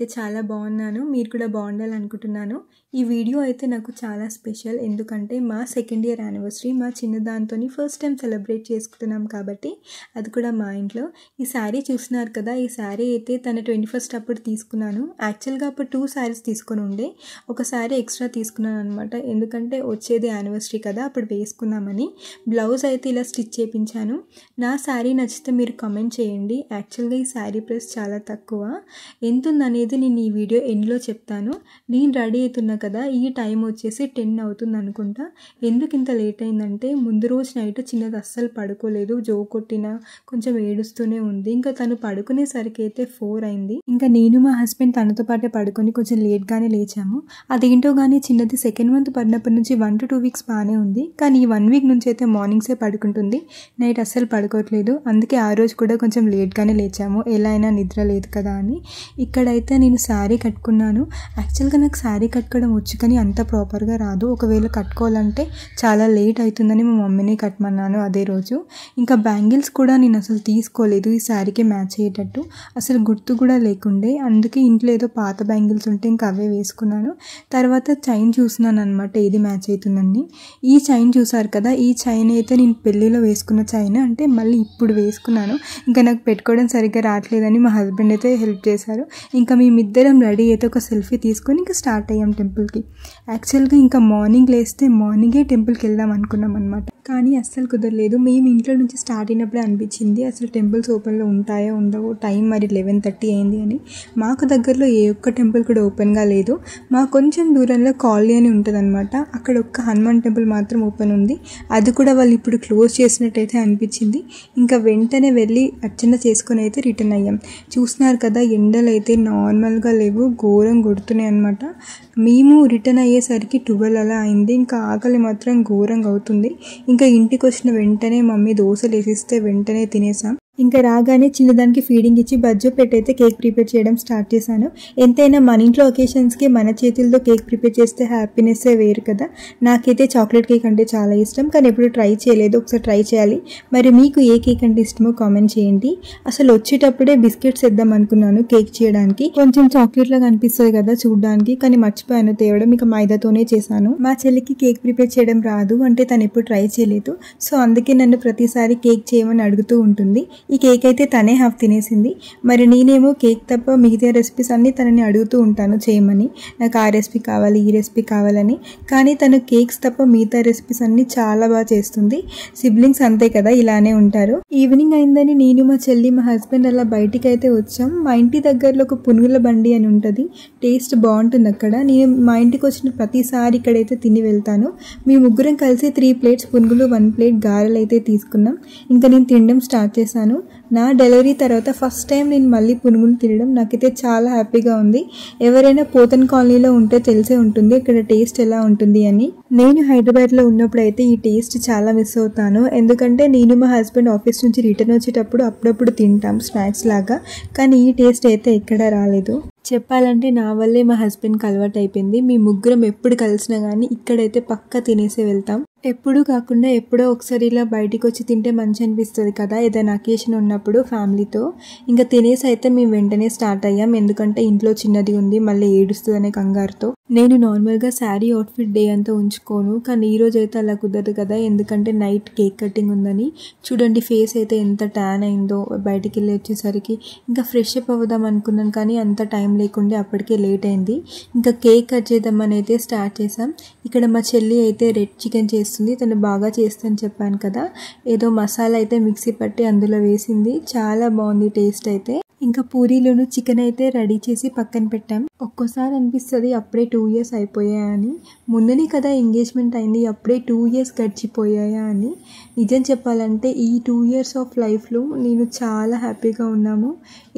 నేనైతే చాలా బాగున్నాను. మీరు కూడా బాగుండాలనుకుంటున్నాను. ఈ వీడియో అయితే నాకు చాలా స్పెషల్. ఎందుకంటే మా సెకండ్ ఇయర్ యానివర్సరీ మా చిన్నదాంతోని ఫస్ట్ టైం సెలబ్రేట్ చేసుకుంటున్నాం కాబట్టి అది కూడా మా ఇంట్లో. ఈ శారీ చూస్తున్నారు కదా, ఈ శారీ అయితే తన 21st అప్పుడు తీసుకున్నాను. యాక్చువల్గా అప్పుడు 2 శారీస్ తీసుకొని ఉండే, ఒక శారీ ఎక్స్ట్రా తీసుకున్నాను అనమాట. ఎందుకంటే వచ్చేది యానివర్సరీ కదా, అప్పుడు వేసుకుందామని. బ్లౌజ్ అయితే ఇలా స్టిచ్ చేయించాను. నా శారీ నచ్చితే మీరు కమెంట్ చేయండి. యాక్చువల్గా ఈ శారీ ప్రైస్ చాలా తక్కువ, ఎంత ఉందనేది నేను ఈ వీడియో ఎండ్లో చెప్తాను. నేను రెడీ అవుతున్నా కదా, ఈ టైం వచ్చేసి 10 అవుతుంది అనుకుంటా. ఎందుకు ఇంత లేట్ అయిందంటే ముందు రోజు నైట్ చిన్నది అస్సలు పడుకోలేదు, జో కొట్టినా కొంచెం ఏడుస్తూనే ఉంది. ఇంకా తను పడుకునేసరికి అయితే 4 అయింది. ఇంకా నేను మా హస్బెండ్ తనతో పాటే పడుకొని కొంచెం లేట్గానే లేచాము. అదేంటో కానీ చిన్నది సెకండ్ మంత్ పడినప్పటి నుంచి 1 to 2 weeks బాగానే ఉంది, కానీ ఈ 1 week నుంచి అయితే మార్నింగ్సే పడుకుంటుంది, నైట్ అస్సలు పడుకోవట్లేదు. అందుకే ఆ రోజు కూడా కొంచెం లేట్గానే లేచాము, ఎలా అయినా నిద్ర లేదు కదా అని. ఇక్కడైతే నేను శారీ కట్టుకున్నాను. యాక్చువల్గా నాకు శారీ కట్టుకోవడం వచ్చు, కానీ అంత ప్రాపర్గా రాదు. ఒకవేళ కట్టుకోవాలంటే చాలా లేట్ అవుతుందని మా మమ్మీని కట్టమన్నాను అదే రోజు. ఇంకా బ్యాంగిల్స్ కూడా నేను అసలు తీసుకోలేదు ఈ శారీకి మ్యాచ్ అయ్యేటట్టు, అసలు గుర్తు కూడా లేకుండే. అందుకే ఇంట్లో ఏదో పాత బ్యాంగిల్స్ ఉంటే ఇంకా అవే వేసుకున్నాను. తర్వాత చైన్ చూస్తున్నాను అనమాట, ఏది మ్యాచ్ అవుతుందని. ఈ చైన్ చూసారు కదా, ఈ చైన్ అయితే నేను పెళ్ళిలో వేసుకున్న చైన్, అంటే మళ్ళీ ఇప్పుడు వేసుకున్నాను. ఇంకా నాకు పెట్టుకోవడం సరిగ్గా రావట్లేదని మా హస్బెండ్ అయితే హెల్ప్ చేశారు. ఇంకా మేమిద్దరం రెడీ అయితే ఒక సెల్ఫీ తీసుకొని ఇంకా స్టార్ట్ అయ్యాం టెంపుల్కి. యాక్చువల్గా ఇంకా మార్నింగ్ లేస్తే మార్నింగే టెంపుల్కి వెళ్దాం అనుకున్నాం అనమాట, కానీ అస్సలు కుదరలేదు. మేము ఇంట్లో నుంచి స్టార్ట్ అయినప్పుడే అనిపించింది అసలు టెంపుల్స్ ఓపెన్లో ఉంటాయో ఉండవో, టైం మరి 11:30 అయింది అని. మాకు దగ్గరలో ఏ ఒక్క టెంపుల్ కూడా ఓపెన్గా లేదు. మాకు కొంచెం దూరంలో కాలనీ అని ఉంటుంది అనమాట, అక్కడ ఒక్క హనుమాన్ టెంపుల్ మాత్రం ఓపెన్ ఉంది. అది కూడా వాళ్ళు ఇప్పుడు క్లోజ్ చేసినట్టయితే అనిపించింది. ఇంకా వెంటనే వెళ్ళి అర్చన చేసుకొని అయితే రిటర్న్ అయ్యాం. చూస్తున్నారు కదా, ఎండలు అయితే నార్మల్గా లేవు, ఘోరం కొడుతున్నాయి అనమాట. మేము రిటర్న్ అయ్యేసరికి 12 అలా అయింది. ఇంకా ఆకలి మాత్రం ఘోరంగా అవుతుంది. ఇంకా ఇంటికి వచ్చిన వెంటనే మమ్మీ దోశలు వేసిస్తే వెంటనే తినేసాం. ఇంకా రాగానే చిన్నదానికి ఫీడింగ్ ఇచ్చి బజ్జో పెట్టయితే కేక్ ప్రిపేర్ చేయడం స్టార్ట్ చేశాను. ఎంతైనా మన ఇంట్లో ఒకేషన్స్కి మన చేతులతో కేక్ ప్రిపేర్ చేస్తే హ్యాపీనెస్సే వేరు కదా. నాకైతే చాక్లెట్ కేక్ అంటే చాలా ఇష్టం, కానీ ఎప్పుడు ట్రై చేయలేదు, ఒకసారి ట్రై చేయాలి. మరి మీకు ఏ కేక్ అంటే ఇష్టమో కామెంట్ చేయండి. అసలు వచ్చేటప్పుడే బిస్కెట్స్ ఇద్దాం అనుకున్నాను కేక్ చేయడానికి, కొంచెం చాక్లెట్ లాగా అనిపిస్తుంది కదా చూడడానికి, కానీ మర్చిపోయాను తేవడం. ఇక మైదాతోనే చేశాను. మా చెల్లికి కేక్ ప్రిపేర్ చేయడం రాదు, అంటే తను ఎప్పుడు ట్రై చేయలేదు. సో అందుకే నన్ను ప్రతిసారి కేక్ చేయమని అడుగుతూ ఉంటుంది. ఈ కేక్ అయితే తనే హాఫ్ తినేసింది. మరి నేనేమో కేక్ తప్ప మిగతా రెసిపీస్ అన్నీ తనని అడుగుతూ ఉంటాను చేయమని, నాకు ఆ రెసిపీ కావాలి ఈ రెసిపీ కావాలని. కానీ తను కేక్స్ తప్ప మిగతా రెసిపీస్ అన్నీ చాలా బాగా చేస్తుంది. సిబ్లింగ్స్ అంతే కదా, ఇలానే ఉంటారు. ఈవినింగ్ అయిందని నేను మా చెల్లి మా హస్బెండ్ అలా బయటికి అయితే వచ్చాం. మా ఇంటి దగ్గరలో ఒక పునుగుల బండి అని ఉంటుంది, టేస్ట్ బాగుంటుంది అక్కడ. నేను మా ఇంటికి వచ్చిన ప్రతిసారి ఇక్కడైతే తిని వెళ్తాను. మీ ముగ్గురం కలిసి 3 plates పునుగులు 1 plate గారెలు అయితే తీసుకున్నాం. ఇంకా నేను తినడం స్టార్ట్ చేశాను. నా డెలివరీ తర్వాత ఫస్ట్ టైం నేను మళ్ళీ పునుగులు తినడం నాకైతే చాలా హ్యాపీగా ఉంది. ఎవరైనా పోతన్ కాలనీలో ఉంటే తెలిసే ఉంటుంది ఇక్కడ టేస్ట్ ఎలా ఉంటుంది అని. నేను హైదరాబాద్లో ఉన్నప్పుడు అయితే ఈ టేస్ట్ చాలా మిస్ అవుతాను, ఎందుకంటే నేను మా హస్బెండ్ ఆఫీస్ నుంచి రిటర్న్ వచ్చేటప్పుడు అప్పుడప్పుడు తింటాం స్నాక్స్ లాగా, కానీ ఈ టేస్ట్ అయితే ఎక్కడా రాలేదు. చెప్పాలంటే నా వల్లే మా హస్బెండ్కి అలవాటు అయిపోయింది. మీ ముగ్గురం ఎప్పుడు కలిసినా కానీ ఇక్కడైతే పక్కా తినేసే వెళ్తాం. ఎప్పుడూ కాకుండా ఎప్పుడో ఒకసారి ఇలా బయటికి వచ్చి తింటే మంచి అనిపిస్తుంది కదా, ఏదైనా అకేషన్ ఉన్నప్పుడు ఫ్యామిలీతో. ఇంకా తినేసి అయితే మేము వెంటనే స్టార్ట్ అయ్యాం, ఎందుకంటే ఇంట్లో చిన్నది ఉంది, మళ్ళీ ఏడుస్తుంది అనే కంగారుతో. నేను నార్మల్గా శారీ అవుట్ఫిట్ డే అంతా ఉంచుకోను, కానీ ఈరోజు అయితే అలా కుదరదు కదా, ఎందుకంటే నైట్ కేక్ కటింగ్ ఉందని. చూడండి ఫేస్ అయితే ఎంత ట్యాన్ అయిందో బయటికి వెళ్ళి వచ్చేసరికి. ఇంకా ఫ్రెష్ అప్ అవుదాం అనుకున్నాను, కానీ అంత టైం లేకుండే అప్పటికే లేట్ అయింది. ఇంకా కేక్ కట్ చేద్దామని అయితే స్టార్ట్ చేసాం. ఇక్కడ మా చెల్లి అయితే రెడ్ చికెన్ చేస్తుంది, తను బాగా చేస్తుందని చెప్పాను కదా. ఏదో మసాలా అయితే మిక్సీ పట్టి అందులో వేసింది, చాలా బాగుంది టేస్ట్ అయితే. ఇంకా పూరీలోను చికెన్ అయితే రెడీ చేసి పక్కన పెట్టాం. ఒక్కోసారి అనిపిస్తుంది అప్పుడే 2 years అయిపోయాయని, ముందునే కదా ఎంగేజ్మెంట్ అయింది, అప్పుడే 2 years గడిచిపోయాయా అని. నిజం చెప్పాలంటే ఈ 2 years ఆఫ్ లైఫ్లో నేను చాలా హ్యాపీగా ఉన్నాము.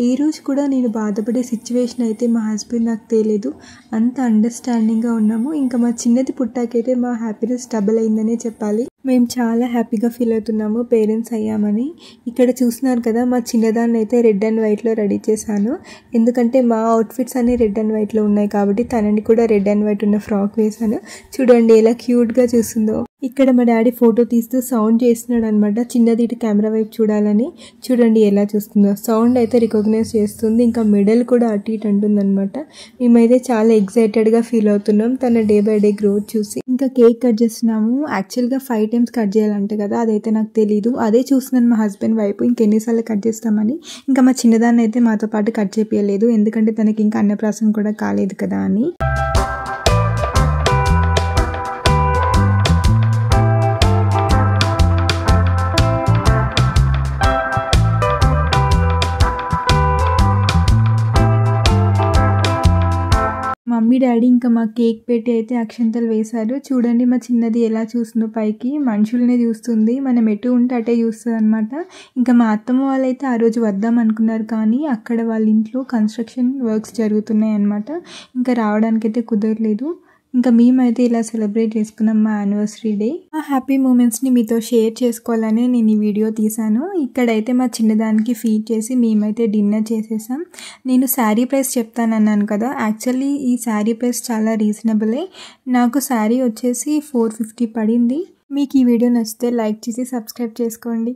ఏ రోజు కూడా నేను బాధపడే సిచ్యువేషన్ అయితే మా హస్బెండ్ నాకు తెలియదు, అంత అండర్స్టాండింగ్గా ఉన్నాము. ఇంకా మా చిన్నది పుట్టాకైతే మా హ్యాపీనెస్ డబుల్ అయిందనే చెప్పాలి. మేము చాలా హ్యాపీగా ఫీల్ అవుతున్నాము పేరెంట్స్ అయ్యామని. ఇక్కడ చూస్తున్నారు కదా, మా చిన్నదాన్ని అయితే రెడ్ అండ్ వైట్లో రెడీ చేశాను, ఎందుకంటే మా అవుట్ఫిట్స్ అన్నీ రెడ్ అండ్ వైట్లో ఉన్నాయి కాబట్టి తనని కూడా రెడ్ అండ్ వైట్ ఉన్న ఫ్రాక్ వేశాను. చూడండి ఎలా క్యూట్గా చూస్తుందో. ఇక్కడ మా డాడీ ఫోటో తీస్తూ సౌండ్ చేస్తున్నాడు అనమాట. చిన్నది ఇటు కెమెరా వైపు చూడాలని. చూడండి ఎలా చూస్తుందో. సౌండ్ అయితే రికగ్నైజ్ చేస్తుంది. ఇంకా మెడల్ కూడా అటు ఇటు అంటుందన్నమాట. మేమైతే చాలా ఎక్సైటెడ్గా ఫీల్ అవుతున్నాం తన డే బై డే గ్రోత్ చూసి. ఇంకా కేక్ కట్ చేస్తున్నాము. యాక్చువల్గా 5 times కట్ చేయాలంటే కదా, అదైతే నాకు తెలీదు. అదే చూస్తున్నాను మా హస్బెండ్ వైపు ఇంకెన్నిసార్లు కట్ చేస్తామని. ఇంకా మా చిన్నదాన్ని అయితే మాతో పాటు కట్ చేపియలేదు, ఎందుకంటే తనకి ఇంకా అన్నప్రాసం కూడా కాలేదు కదా అని. మమ్మీ డాడీ ఇంకా మా కేక్ పెట్టి అయితే అక్షంతలు వేశారు. చూడండి మా చిన్నది ఎలా చూస్తుందో పైకి, మనుషుల్ని చూస్తుంది. మనం ఎటు ఉంటే అటే చూస్తుంది అనమాట. ఇంకా మా అత్తమ్మ వాళ్ళైతే ఆ రోజు వద్దాం అనుకున్నారు, కానీ అక్కడ వాళ్ళ ఇంట్లో కన్స్ట్రక్షన్ వర్క్స్ జరుగుతున్నాయి అనమాట. ఇంకా రావడానికైతే కుదరలేదు. ఇంకా మేమైతే ఇలా సెలబ్రేట్ చేసుకున్నాం మా యానివర్సరీ డే. ఆ హ్యాపీ మూమెంట్స్ని మీతో షేర్ చేసుకోవాలని నేను ఈ వీడియో తీశాను. ఇక్కడైతే మా చిన్నదానికి ఫీడ్ చేసి మేమైతే డిన్నర్ చేసేసాం. నేను శారీ ప్రైస్ చెప్తానన్నాను కదా, యాక్చువల్లీ ఈ శారీ ప్రైస్ చాలా రీజనబులే. నాకు శారీ వచ్చేసి 450 పడింది. మీకు ఈ వీడియో నచ్చితే లైక్ చేసి సబ్స్క్రైబ్ చేసుకోండి.